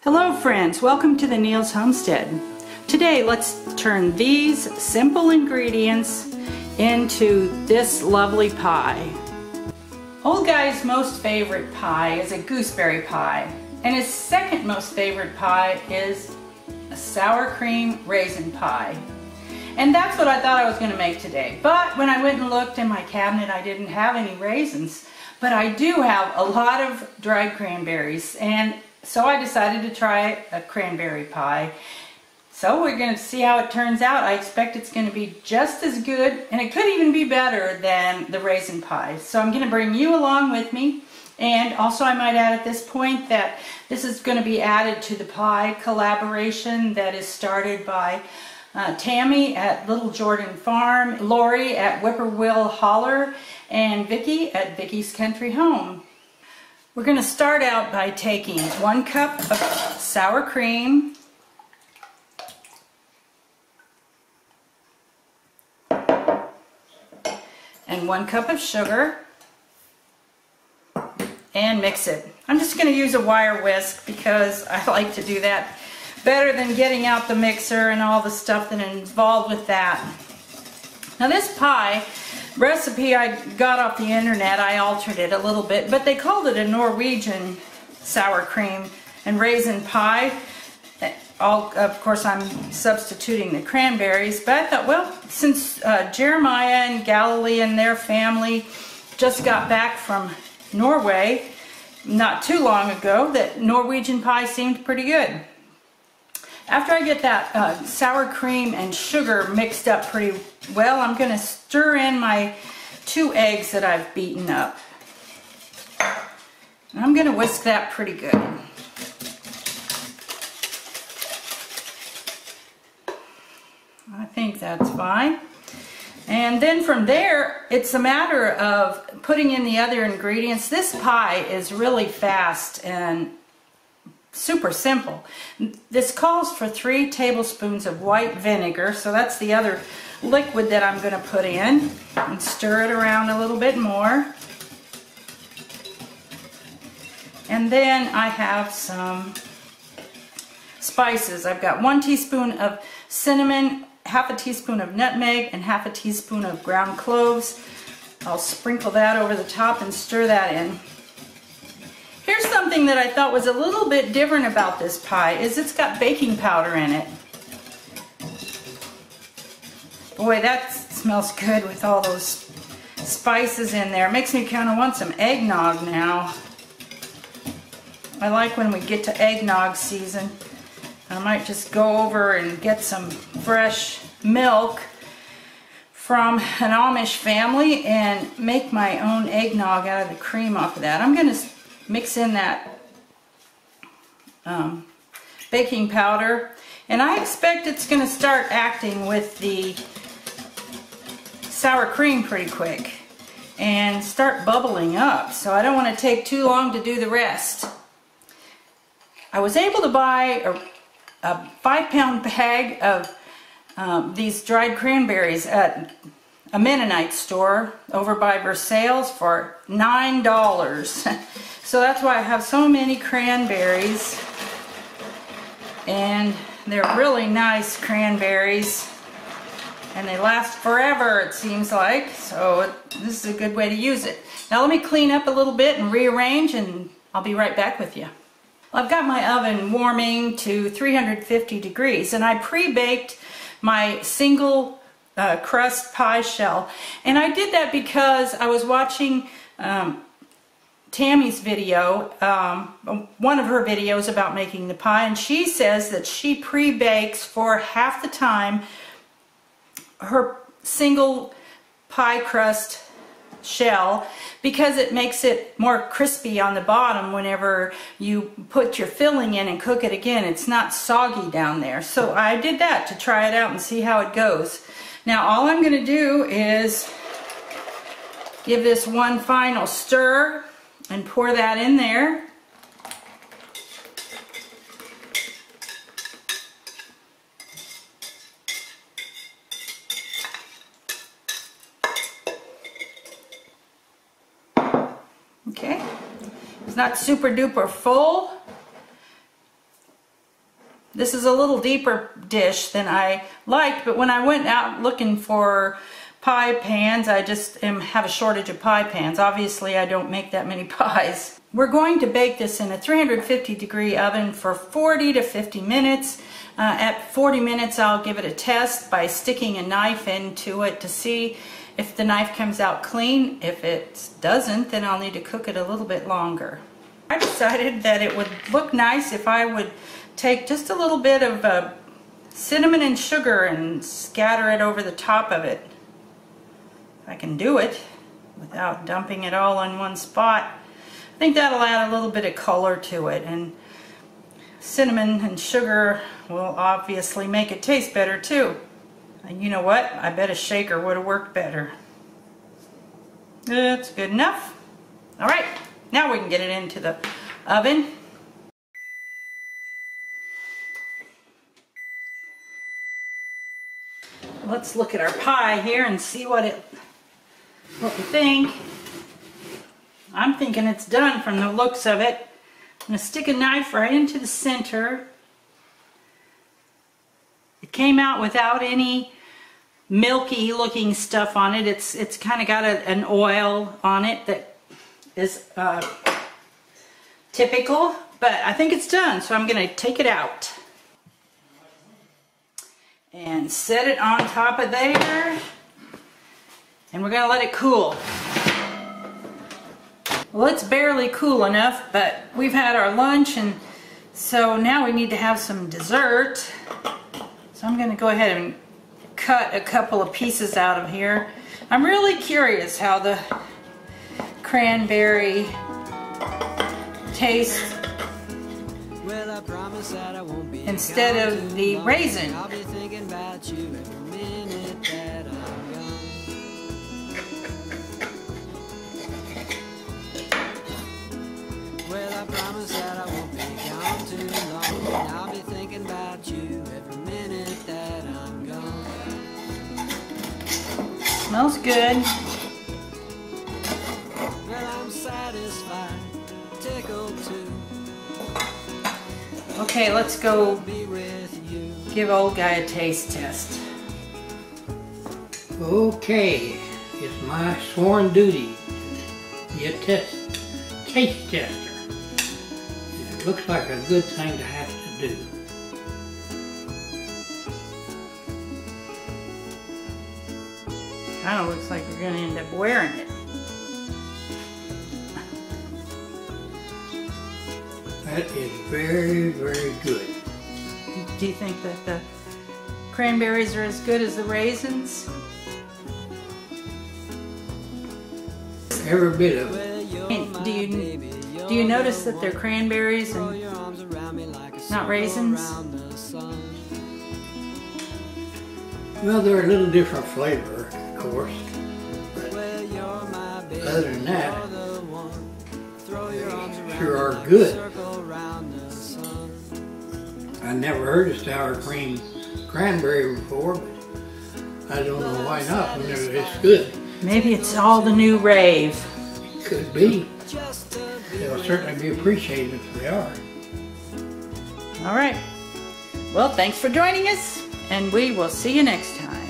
Hello friends, welcome to the Neil's Homestead. Today let's turn these simple ingredients into this lovely pie. Old Guy's most favorite pie is a gooseberry pie, and his second most favorite pie is a sour cream raisin pie. And that's what I thought I was going to make today. But when I went and looked in my cabinet, I didn't have any raisins. But I do have a lot of dried cranberries, and so I decided to try a cranberry pie. So we're going to see how it turns out. I expect it's going to be just as good, and it could even be better than the raisin pie. So I'm going to bring you along with me. And also I might add at this point that this is going to be added to the pie collaboration that is started by Tammy at Little Jordan Farm, Lori at Whippoorwill Holler, and Vicki at Vicky's Country Home. We're going to start out by taking 1 cup of sour cream, and 1 cup of sugar, and mix it. I'm just going to use a wire whisk because I like to do that better than getting out the mixer and all the stuff that is involved with that. Now this pie recipe I got off the internet, I altered it a little bit, but they called it a Norwegian sour cream and raisin pie. Of course I'm substituting the cranberries, but I thought, well, since Jeremiah and Galilee and their family just got back from Norway not too long ago, that Norwegian pie seemed pretty good. After I get that sour cream and sugar mixed up pretty well, I'm going to stir in my 2 eggs that I've beaten up. And I'm going to whisk that pretty good. I think that's fine. And then from there, it's a matter of putting in the other ingredients. This pie is really fast and super simple. This calls for 3 tablespoons of white vinegar, so that's the other liquid that I'm going to put in, and stir it around a little bit more. And then I have some spices. I've got 1 teaspoon of cinnamon, 1/2 teaspoon of nutmeg, and 1/2 teaspoon of ground cloves. I'll sprinkle that over the top and stir that in. Here's something that I thought was a little bit different about this pie, is it's got baking powder in it. Boy, that smells good with all those spices in there. It makes me kind of want some eggnog now. I like when we get to eggnog season. I might just go over and get some fresh milk from an Amish family and make my own eggnog out of the cream off of that. I'm going to mix in that baking powder, and I expect it's going to start acting with the sour cream pretty quick and start bubbling up, so I don't want to take too long to do the rest. I was able to buy a 5-pound bag of these dried cranberries at a Mennonite store over by Versailles for $9. So that's why I have so many cranberries, and they're really nice cranberries, and they last forever, it seems like, so this is a good way to use it. Now let me clean up a little bit and rearrange, and I'll be right back with you. Well, I've got my oven warming to 350 degrees, and I pre-baked my single crust pie shell, and I did that because I was watching Tammy's video, one of her videos about making the pie, and she says that she pre-bakes for half the time her single pie crust shell because it makes it more crispy on the bottom whenever you put your filling in and cook it again. It's not soggy down there. So I did that to try it out and see how it goes. Now all I'm going to do is give this one final stir and pour that in there. Okay, it's not super duper full, This is a little deeper dish than I liked, but when I went out looking for pie pans, I just have a shortage of pie pans. Obviously, I don't make that many pies. We're going to bake this in a 350-degree oven for 40 to 50 minutes. At 40 minutes, I'll give it a test by sticking a knife into it to see if the knife comes out clean. If it doesn't, then I'll need to cook it a little bit longer. I decided that it would look nice if I would take just a little bit of cinnamon and sugar and scatter it over the top of it. If I can do it without dumping it all in one spot. I think that'll add a little bit of color to it, and cinnamon and sugar will obviously make it taste better too. And you know what? I bet a shaker would have worked better. That's good enough. All right, now we can get it into the oven. Let's look at our pie here and see what we think. I'm thinking it's done from the looks of it. I'm going to stick a knife right into the center. It came out without any milky looking stuff on it. It's kind of got an oil on it that is typical, but I think it's done, so I'm going to take it out and set it on top of there, and we're going to let it cool. Well, it's barely cool enough, but we've had our lunch, and so now we need to have some dessert. So I'm going to go ahead and cut a couple of pieces out of here. I'm really curious how the cranberry tastes instead of the raisin. Smells good. Well, I'm satisfied, tickled too. Okay, let's go give old guy a taste test. Okay, it's my sworn duty to be a taste tester. It looks like a good thing to have to do. Kind of looks like you're going to end up wearing it. That is very, very good. Do you think that the cranberries are as good as the raisins? Every bit of it. And do you notice that they're cranberries and not raisins? Well, they're a little different flavor, of course, but other than that, they sure are good. I never heard of sour cream cranberry before, but I don't know why not whenever it's good. Maybe it's all the new rave. It could be. They'll certainly be appreciated if they are. All right. Well, thanks for joining us, and we will see you next time.